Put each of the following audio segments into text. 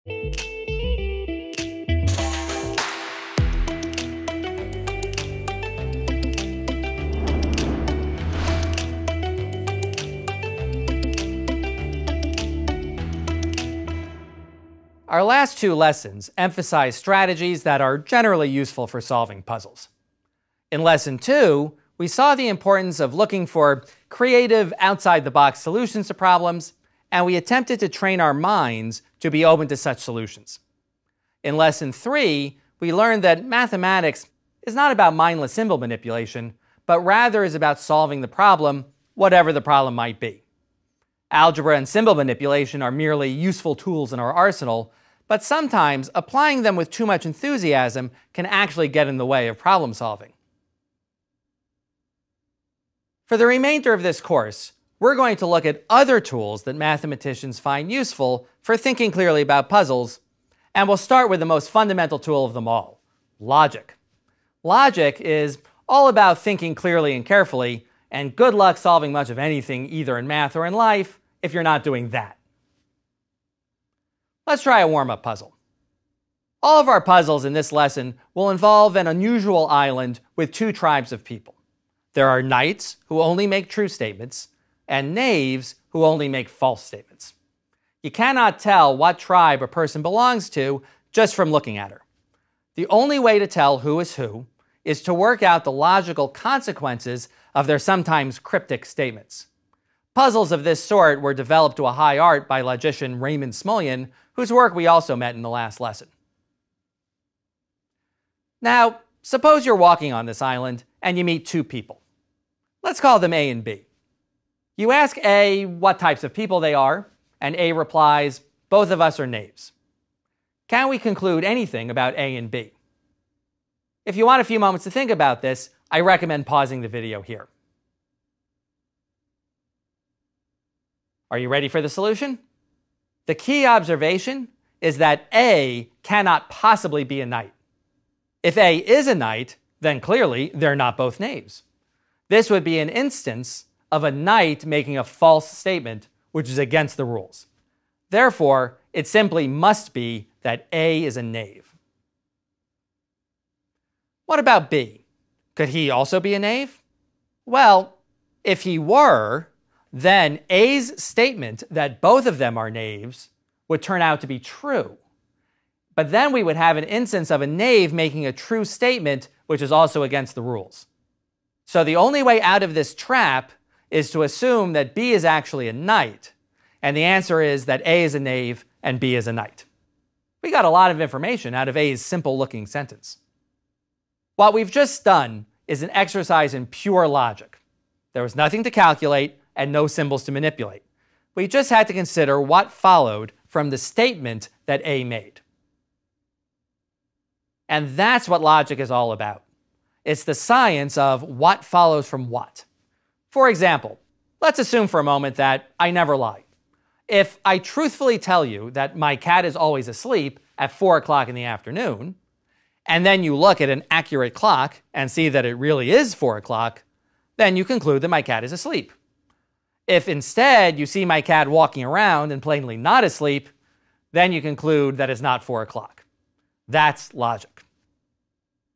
Our last two lessons emphasize strategies that are generally useful for solving puzzles. In Lesson 2, we saw the importance of looking for creative, outside-the-box solutions to problems, and we attempted to train our minds to be open to such solutions. In Lesson 3, we learned that mathematics is not about mindless symbol manipulation, but rather is about solving the problem, whatever the problem might be. Algebra and symbol manipulation are merely useful tools in our arsenal, but sometimes applying them with too much enthusiasm can actually get in the way of problem solving. For the remainder of this course, we're going to look at other tools that mathematicians find useful for thinking clearly about puzzles, and we'll start with the most fundamental tool of them all, logic. Logic is all about thinking clearly and carefully, and good luck solving much of anything either in math or in life if you're not doing that. Let's try a warm-up puzzle. All of our puzzles in this lesson will involve an unusual island with two tribes of people. There are knights who only make true statements, and knaves who only make false statements. You cannot tell what tribe a person belongs to just from looking at her. The only way to tell who is to work out the logical consequences of their sometimes cryptic statements. Puzzles of this sort were developed to a high art by logician Raymond Smullyan, whose work we also met in the last lesson. Now, suppose you're walking on this island and you meet two people. Let's call them A and B. You ask A what types of people they are, and A replies, both of us are knaves. Can we conclude anything about A and B? If you want a few moments to think about this, I recommend pausing the video here. Are you ready for the solution? The key observation is that A cannot possibly be a knight. If A is a knight, then clearly they're not both knaves. This would be an instance of a knight making a false statement, which is against the rules. Therefore, it simply must be that A is a knave. What about B? Could he also be a knave? Well, if he were, then A's statement that both of them are knaves would turn out to be true. But then we would have an instance of a knave making a true statement, which is also against the rules. So the only way out of this trap is to assume that B is actually a knight, and the answer is that A is a knave and B is a knight. We got a lot of information out of A's simple-looking sentence. What we've just done is an exercise in pure logic. There was nothing to calculate and no symbols to manipulate. We just had to consider what followed from the statement that A made. And that's what logic is all about. It's the science of what follows from what. For example, let's assume for a moment that I never lie. If I truthfully tell you that my cat is always asleep at 4 o'clock in the afternoon, and then you look at an accurate clock and see that it really is 4 o'clock, then you conclude that my cat is asleep. If instead you see my cat walking around and plainly not asleep, then you conclude that it's not 4 o'clock. That's logic.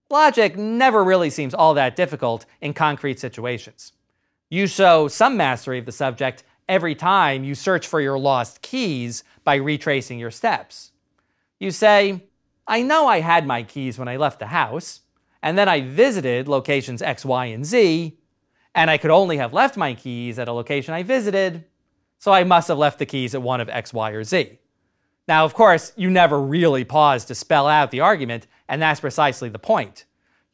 Logic never really seems all that difficult in concrete situations. You show some mastery of the subject every time you search for your lost keys by retracing your steps. You say, I know I had my keys when I left the house, and then I visited locations X, Y, and Z, and I could only have left my keys at a location I visited, so I must have left the keys at one of X, Y, or Z. Now, of course, you never really pause to spell out the argument, and that's precisely the point.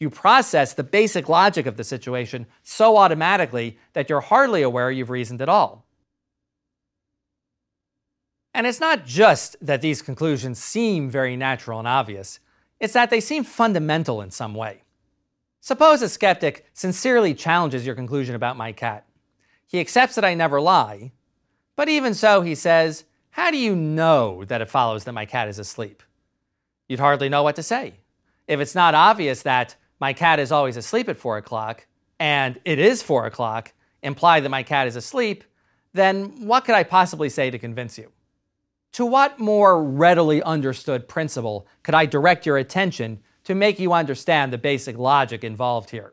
You process the basic logic of the situation so automatically that you're hardly aware you've reasoned at all. And it's not just that these conclusions seem very natural and obvious, it's that they seem fundamental in some way. Suppose a skeptic sincerely challenges your conclusion about my cat. He accepts that I never lie, but even so, he says, how do you know that it follows that my cat is asleep? You'd hardly know what to say. If it's not obvious that my cat is always asleep at 4 o'clock, and it is 4 o'clock, imply that my cat is asleep, then what could I possibly say to convince you? To what more readily understood principle could I direct your attention to make you understand the basic logic involved here?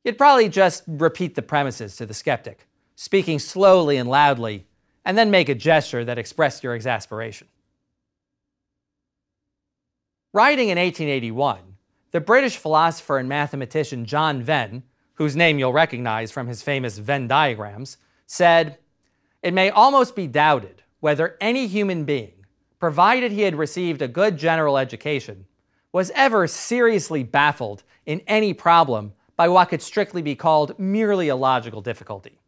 You'd probably just repeat the premises to the skeptic, speaking slowly and loudly, and then make a gesture that expressed your exasperation. Writing in 1881, the British philosopher and mathematician John Venn, whose name you'll recognize from his famous Venn diagrams, said, "It may almost be doubted whether any human being, provided he had received a good general education, was ever seriously baffled in any problem by what could strictly be called merely a logical difficulty.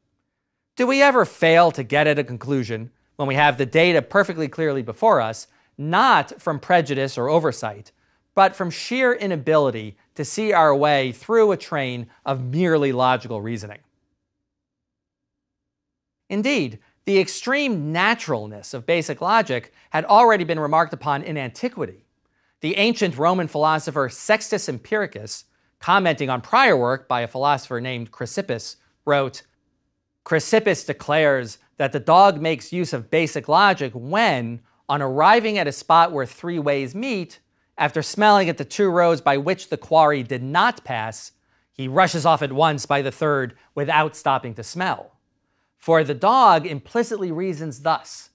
Do we ever fail to get at a conclusion when we have the data perfectly clearly before us, not from prejudice or oversight, but from sheer inability to see our way through a train of merely logical reasoning?" Indeed, the extreme naturalness of basic logic had already been remarked upon in antiquity. The ancient Roman philosopher Sextus Empiricus, commenting on prior work by a philosopher named Chrysippus, wrote, "Chrysippus declares that the dog makes use of basic logic when, on arriving at a spot where three ways meet, after smelling at the two roads by which the quarry did not pass, he rushes off at once by the third without stopping to smell. For the dog implicitly reasons thus: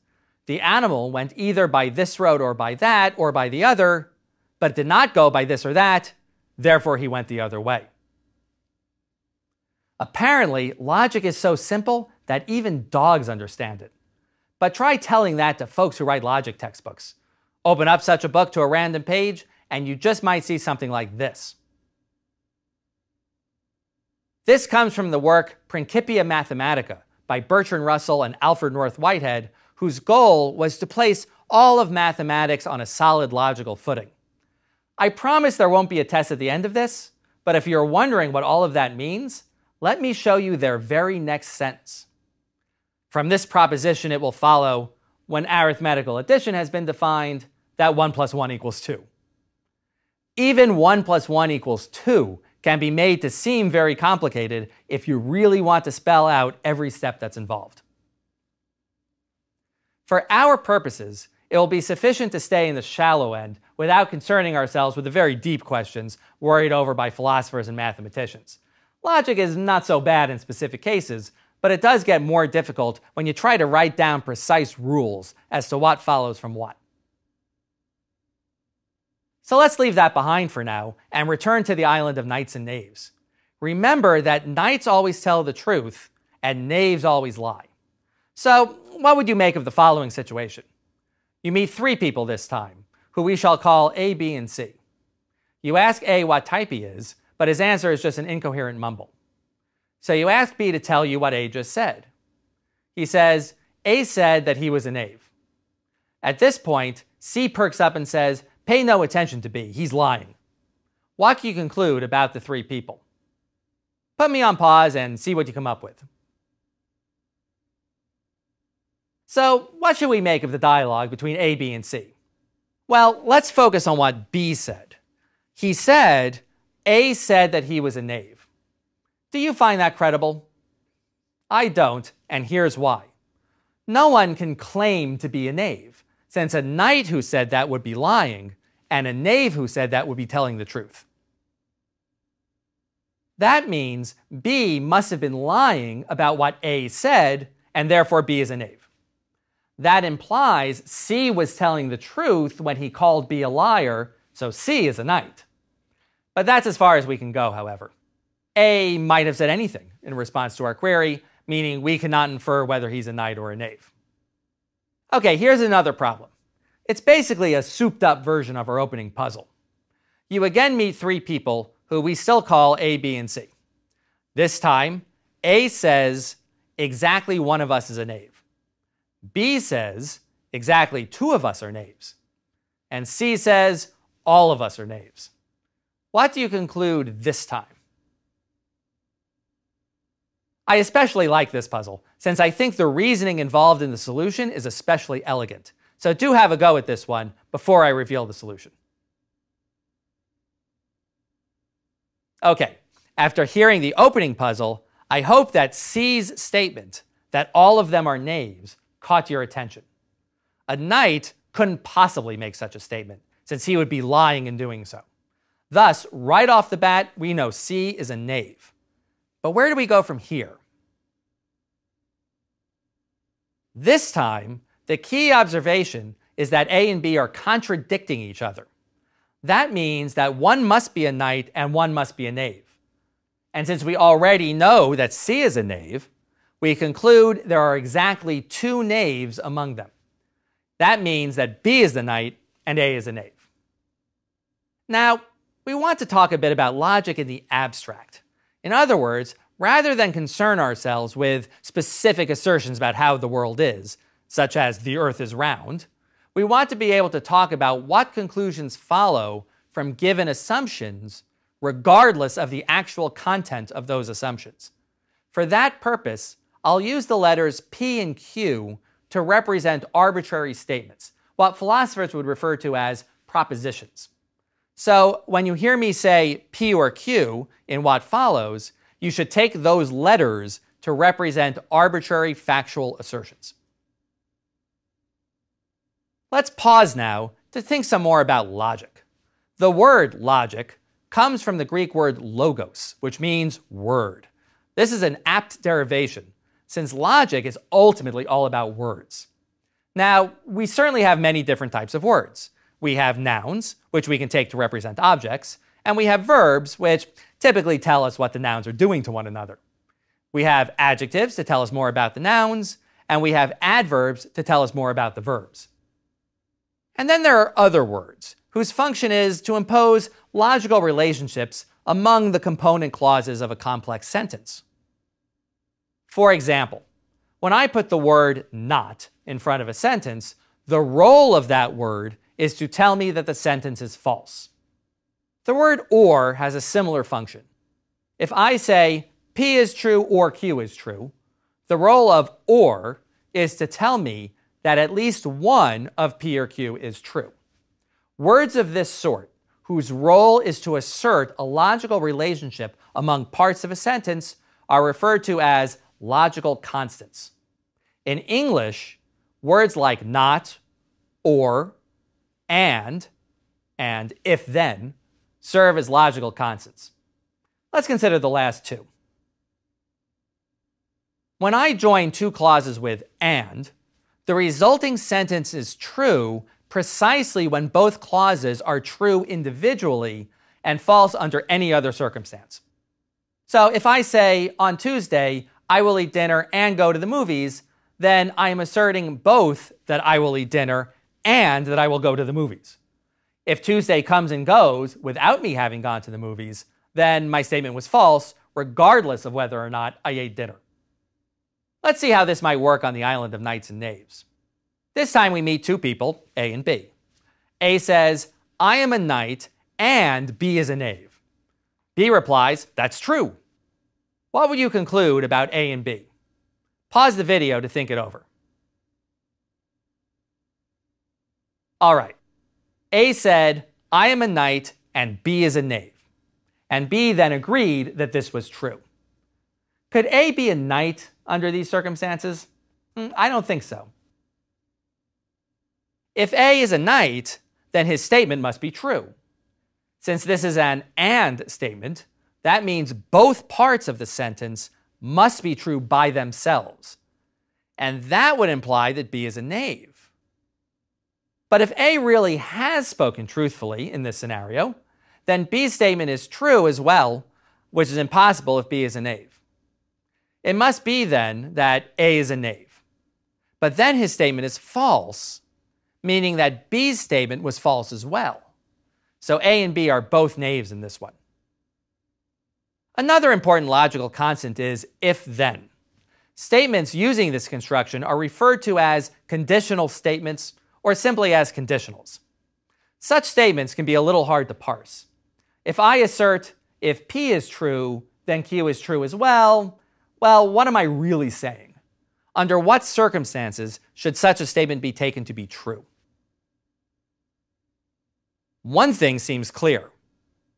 the animal went either by this road or by that, or by the other, but did not go by this or that, therefore he went the other way." Apparently, logic is so simple that even dogs understand it. But try telling that to folks who write logic textbooks. Open up such a book to a random page, and you just might see something like this. This comes from the work Principia Mathematica by Bertrand Russell and Alfred North Whitehead, whose goal was to place all of mathematics on a solid logical footing. I promise there won't be a test at the end of this, but if you're wondering what all of that means, let me show you their very next sentence. From this proposition, it will follow, when arithmetical addition has been defined, that 1 plus 1 equals 2. Even 1 plus 1 equals 2 can be made to seem very complicated if you really want to spell out every step that's involved. For our purposes, it will be sufficient to stay in the shallow end without concerning ourselves with the very deep questions worried over by philosophers and mathematicians. Logic is not so bad in specific cases, but it does get more difficult when you try to write down precise rules as to what follows from what. So let's leave that behind for now and return to the island of Knights and Knaves. Remember that knights always tell the truth and knaves always lie. So what would you make of the following situation? You meet three people this time, who we shall call A, B, and C. You ask A what type he is, but his answer is just an incoherent mumble. So you ask B to tell you what A just said. He says, A said that he was a knave. At this point, C perks up and says, "Pay no attention to B, he's lying." What can you conclude about the three people? Put me on pause and see what you come up with. So, what should we make of the dialogue between A, B, and C? Well, let's focus on what B said. He said, A said that he was a knave. Do you find that credible? I don't, and here's why. No one can claim to be a knave, since a knight who said that would be lying, and a knave who said that would be telling the truth. That means B must have been lying about what A said, and therefore B is a knave. That implies C was telling the truth when he called B a liar, so C is a knight. But that's as far as we can go, however. A might have said anything in response to our query, meaning we cannot infer whether he's a knight or a knave. Okay, here's another problem. It's basically a souped-up version of our opening puzzle. You again meet three people who we still call A, B, and C. This time, A says, exactly one of us is a knave. B says, exactly two of us are knaves. And C says, all of us are knaves. What do you conclude this time? I especially like this puzzle, since I think the reasoning involved in the solution is especially elegant. So do have a go at this one before I reveal the solution. Okay, after hearing the opening puzzle, I hope that C's statement that all of them are knaves caught your attention. A knight couldn't possibly make such a statement, since he would be lying in doing so. Thus, right off the bat, we know C is a knave. But where do we go from here? This time, the key observation is that A and B are contradicting each other. That means that one must be a knight and one must be a knave. And since we already know that C is a knave, we conclude there are exactly two knaves among them. That means that B is the knight and A is a knave. Now, we want to talk a bit about logic in the abstract. In other words, rather than concern ourselves with specific assertions about how the world is, such as the earth is round, we want to be able to talk about what conclusions follow from given assumptions, regardless of the actual content of those assumptions. For that purpose, I'll use the letters P and Q to represent arbitrary statements, what philosophers would refer to as propositions. So when you hear me say P or Q in what follows, you should take those letters to represent arbitrary factual assertions. Let's pause now to think some more about logic. The word logic comes from the Greek word logos, which means word. This is an apt derivation, since logic is ultimately all about words. Now, we certainly have many different types of words. We have nouns, which we can take to represent objects, and we have verbs, which typically tell us what the nouns are doing to one another. We have adjectives to tell us more about the nouns, and we have adverbs to tell us more about the verbs. And then there are other words, whose function is to impose logical relationships among the component clauses of a complex sentence. For example, when I put the word not in front of a sentence, the role of that word is to tell me that the sentence is false. The word or has a similar function. If I say P is true or Q is true, the role of or is to tell me that at least one of P or Q is true. Words of this sort, whose role is to assert a logical relationship among parts of a sentence, are referred to as logical constants. In English, words like not, or, and if-then serve as logical constants. Let's consider the last two. When I join two clauses with and, the resulting sentence is true precisely when both clauses are true individually and false under any other circumstance. So if I say, on Tuesday, I will eat dinner and go to the movies, then I am asserting both that I will eat dinner and that I will go to the movies. If Tuesday comes and goes without me having gone to the movies, then my statement was false, regardless of whether or not I ate dinner. Let's see how this might work on the island of Knights and Knaves. This time we meet two people, A and B. A says, I am a knight and B is a knave. B replies, that's true. What would you conclude about A and B? Pause the video to think it over. All right. A said, I am a knight and B is a knave. And B then agreed that this was true. Could A be a knight under these circumstances? I don't think so. If A is a knight, then his statement must be true. Since this is an and statement, that means both parts of the sentence must be true by themselves. And that would imply that B is a knave. But if A really has spoken truthfully in this scenario, then B's statement is true as well, which is impossible if B is a knave. It must be then that A is a knave. But then his statement is false, meaning that B's statement was false as well. So A and B are both knaves in this one. Another important logical constant is if-then. Statements using this construction are referred to as conditional statements or simply as conditionals. Such statements can be a little hard to parse. If I assert, if P is true, then Q is true as well, what am I really saying? Under what circumstances should such a statement be taken to be true? One thing seems clear.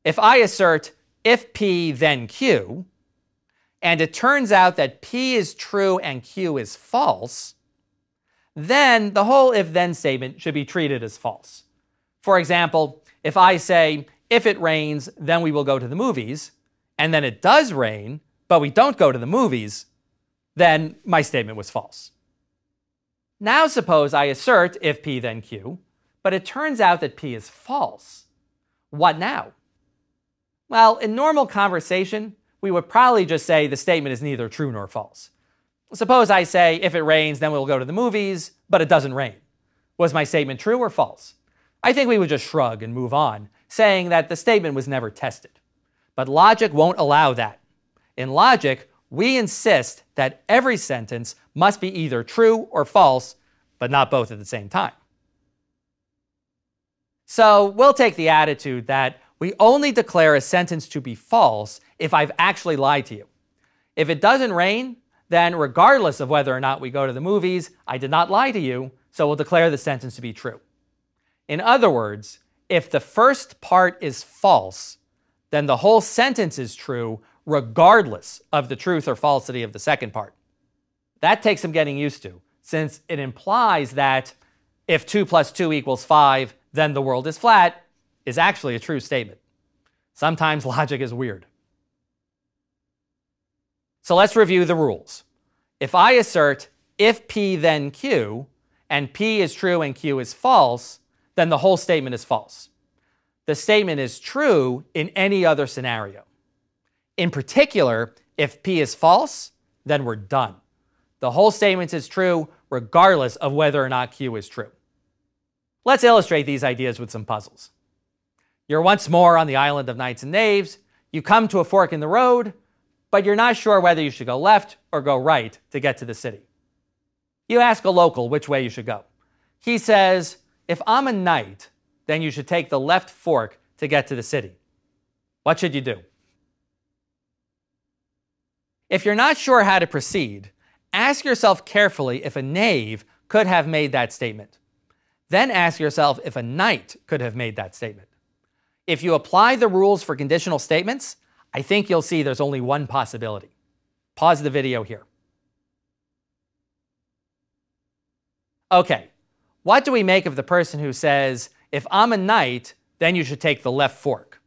If I assert, if P, then Q, and it turns out that P is true and Q is false, then the whole if-then statement should be treated as false. For example, if I say, if it rains, then we will go to the movies, and then it does rain, but we don't go to the movies, then my statement was false. Now suppose I assert if P then Q, but it turns out that P is false. What now? Well, in normal conversation, we would probably just say the statement is neither true nor false. Suppose I say, if it rains, then we'll go to the movies, but it doesn't rain. Was my statement true or false? I think we would just shrug and move on, saying that the statement was never tested. But logic won't allow that. In logic, we insist that every sentence must be either true or false, but not both at the same time. So we'll take the attitude that we only declare a sentence to be false if I've actually lied to you. If it doesn't rain, then regardless of whether or not we go to the movies, I did not lie to you, so we'll declare the sentence to be true. In other words, if the first part is false, then the whole sentence is true regardless of the truth or falsity of the second part. That takes some getting used to, since it implies that if 2 plus 2 equals 5, then the world is flat, is actually a true statement. Sometimes logic is weird. So let's review the rules. If I assert if P then Q, and P is true and Q is false, then the whole statement is false. The statement is true in any other scenario. In particular, if P is false, then we're done. The whole statement is true regardless of whether or not Q is true. Let's illustrate these ideas with some puzzles. You're once more on the island of Knights and Knaves. You come to a fork in the road, but you're not sure whether you should go left or go right to get to the city. You ask a local which way you should go. He says, if I'm a knight, then you should take the left fork to get to the city. What should you do? If you're not sure how to proceed, ask yourself carefully if a knave could have made that statement. Then ask yourself if a knight could have made that statement. If you apply the rules for conditional statements, I think you'll see there's only one possibility. Pause the video here. Okay, what do we make of the person who says, if I'm a knight, then you should take the left fork?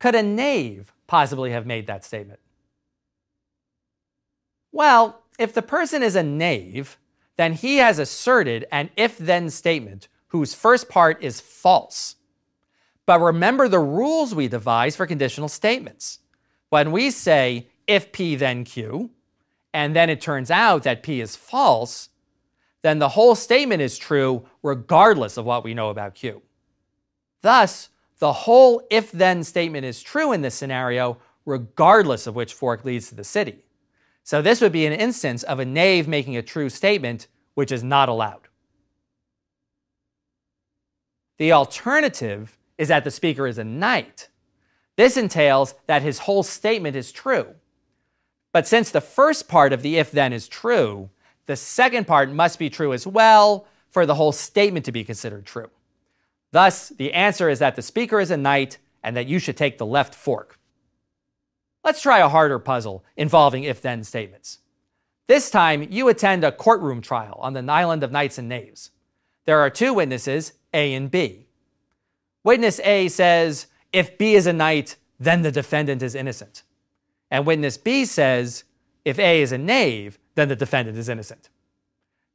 Could a knave possibly have made that statement? Well, if the person is a knave, then he has asserted an if-then statement whose first part is false. But remember the rules we devise for conditional statements. When we say, if P then Q, and then it turns out that P is false, then the whole statement is true regardless of what we know about Q. Thus, the whole if-then statement is true in this scenario regardless of which fork leads to the city. So this would be an instance of a knave making a true statement, which is not allowed. The alternative is that the speaker is a knight. This entails that his whole statement is true. But since the first part of the if-then is true, the second part must be true as well for the whole statement to be considered true. Thus, the answer is that the speaker is a knight and that you should take the left fork. Let's try a harder puzzle involving if-then statements. This time, you attend a courtroom trial on the island of Knights and Knaves. There are two witnesses, A and B. Witness A says, if B is a knight, then the defendant is innocent. And witness B says, if A is a knave, then the defendant is innocent.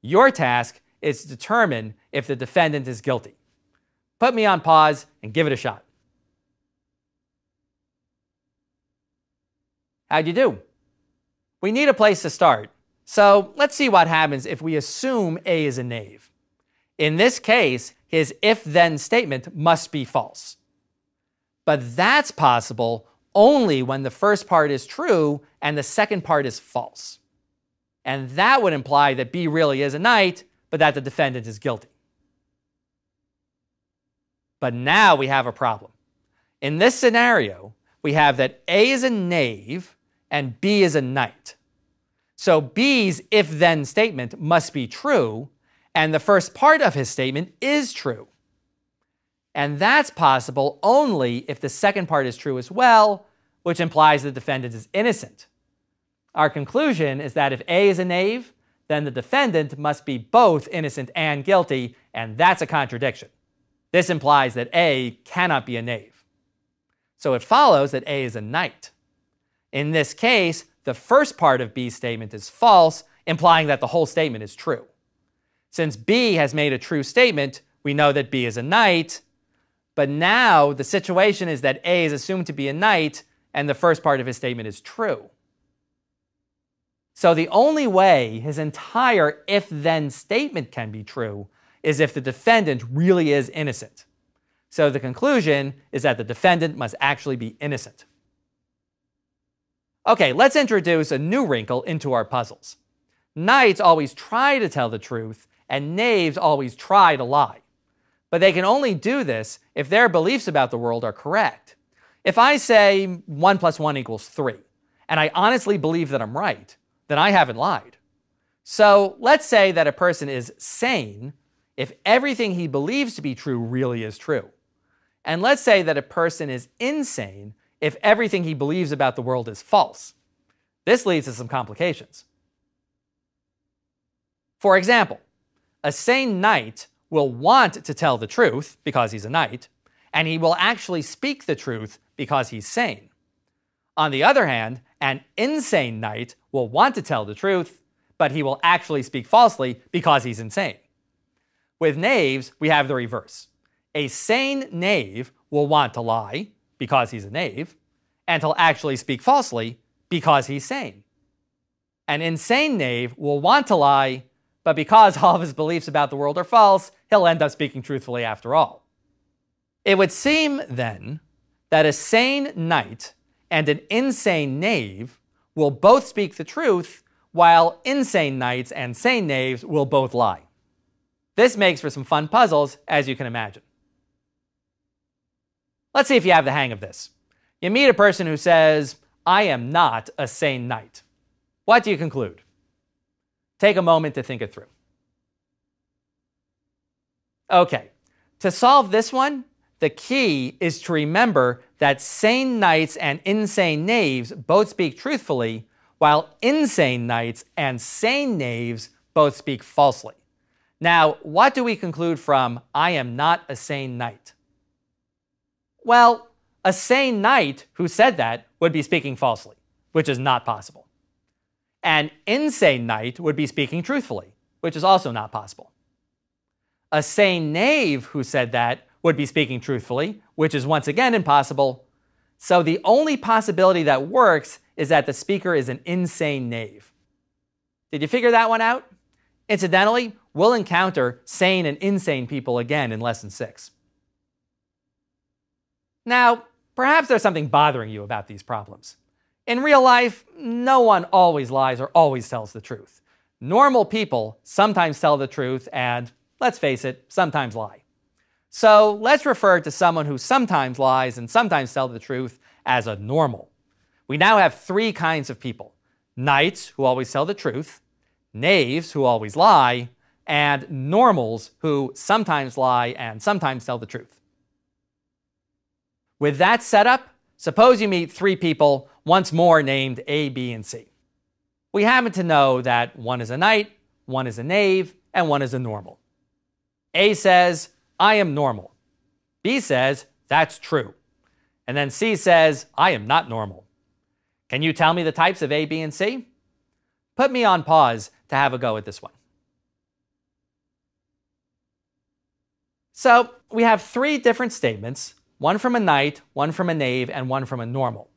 Your task is to determine if the defendant is guilty. Put me on pause and give it a shot. How'd you do? We need a place to start. So let's see what happens if we assume A is a knave. In this case, his if-then statement must be false. But that's possible only when the first part is true and the second part is false. And that would imply that B really is a knight, but that the defendant is guilty. But now we have a problem. In this scenario, we have that A is a knave and B is a knight. So B's if-then statement must be true, and the first part of his statement is true. And that's possible only if the second part is true as well, which implies the defendant is innocent. Our conclusion is that if A is a knave, then the defendant must be both innocent and guilty, and that's a contradiction. This implies that A cannot be a knave. So it follows that A is a knight. In this case, the first part of B's statement is false, implying that the whole statement is true. Since B has made a true statement, we know that B is a knight, but now the situation is that A is assumed to be a knight, and the first part of his statement is true. So the only way his entire if-then statement can be true is if the defendant really is innocent. So the conclusion is that the defendant must actually be innocent. Okay, let's introduce a new wrinkle into our puzzles. Knights always try to tell the truth, and knaves always try to lie. But they can only do this if their beliefs about the world are correct. If I say 1 + 1 = 3, and I honestly believe that I'm right, then I haven't lied. So let's say that a person is sane if everything he believes to be true really is true. And let's say that a person is insane if everything he believes about the world is false. This leads to some complications. For example, a sane knight will want to tell the truth because he's a knight, and he will actually speak the truth because he's sane. On the other hand, an insane knight will want to tell the truth, but he will actually speak falsely because he's insane. With knaves, we have the reverse. A sane knave will want to lie because he's a knave, and he'll actually speak falsely because he's sane. An insane knave will want to lie, but because all of his beliefs about the world are false, he'll end up speaking truthfully after all. It would seem, then, that a sane knight and an insane knave will both speak the truth, while insane knights and sane knaves will both lie. This makes for some fun puzzles, as you can imagine. Let's see if you have the hang of this. You meet a person who says, "I am not a sane knight." What do you conclude? Take a moment to think it through. Okay, to solve this one, the key is to remember that sane knights and insane knaves both speak truthfully, while insane knights and sane knaves both speak falsely. Now, what do we conclude from "I am not a sane knight"? Well, a sane knight who said that would be speaking falsely, which is not possible. An insane knight would be speaking truthfully, which is also not possible. A sane knave who said that would be speaking truthfully, which is once again impossible. So the only possibility that works is that the speaker is an insane knave. Did you figure that one out? Incidentally, we'll encounter sane and insane people again in Lesson 6. Now, perhaps there's something bothering you about these problems. In real life, no one always lies or always tells the truth. Normal people sometimes tell the truth and, let's face it, sometimes lie. So let's refer to someone who sometimes lies and sometimes tells the truth as a normal. We now have 3 kinds of people: knights who always tell the truth, knaves who always lie, and normals who sometimes lie and sometimes tell the truth. With that setup, suppose you meet 3 people, once more named A, B, and C. We happen to know that one is a knight, one is a knave, and one is a normal. A says, "I am normal." B says, "That's true." And then C says, "I am not normal." Can you tell me the types of A, B, and C? Put me on pause to have a go at this one. So we have 3 different statements, one from a knight, one from a knave, and one from a normal.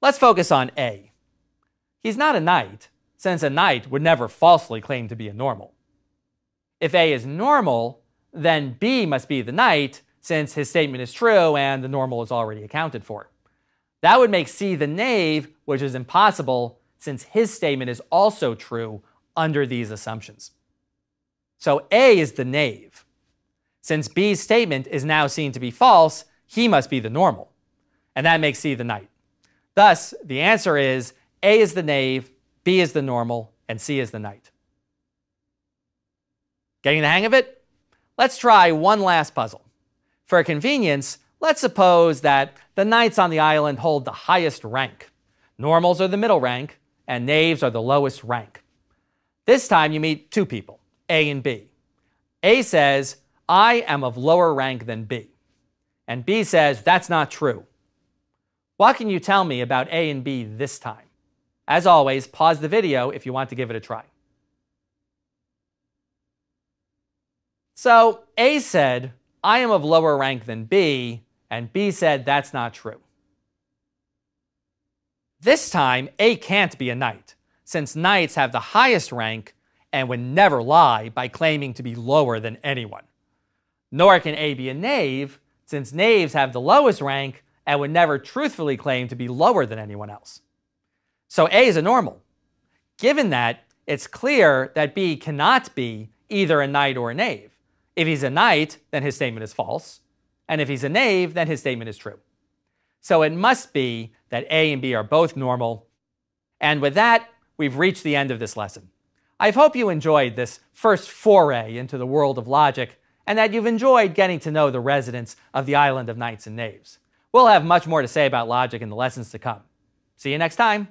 Let's focus on A. He's not a knight, since a knight would never falsely claim to be a normal. If A is normal, then B must be the knight, since his statement is true and the normal is already accounted for. That would make C the knave, which is impossible, since his statement is also true under these assumptions. So A is the knave. Since B's statement is now seen to be false, he must be the normal. And that makes C the knight. Thus, the answer is A is the knave, B is the normal, and C is the knight. Getting the hang of it? Let's try one last puzzle. For convenience, let's suppose that the knights on the island hold the highest rank. Normals are the middle rank, and knaves are the lowest rank. This time you meet two people, A and B. A says, I am of lower rank than B. And B says, that's not true. What can you tell me about A and B this time? As always, pause the video if you want to give it a try. So A said, I am of lower rank than B, and B said, that's not true. This time, A can't be a knight, since knights have the highest rank and would never lie by claiming to be lower than anyone. Nor can A be a knave, since knaves have the lowest rank and would never truthfully claim to be lower than anyone else. So A is a normal. Given that, it's clear that B cannot be either a knight or a knave. If he's a knight, then his statement is false, and if he's a knave, then his statement is true. So it must be that A and B are both normal. And with that, we've reached the end of this lesson. I hope you enjoyed this first foray into the world of logic, and that you've enjoyed getting to know the residents of the island of Knights and Knaves. We'll have much more to say about logic in the lessons to come. See you next time.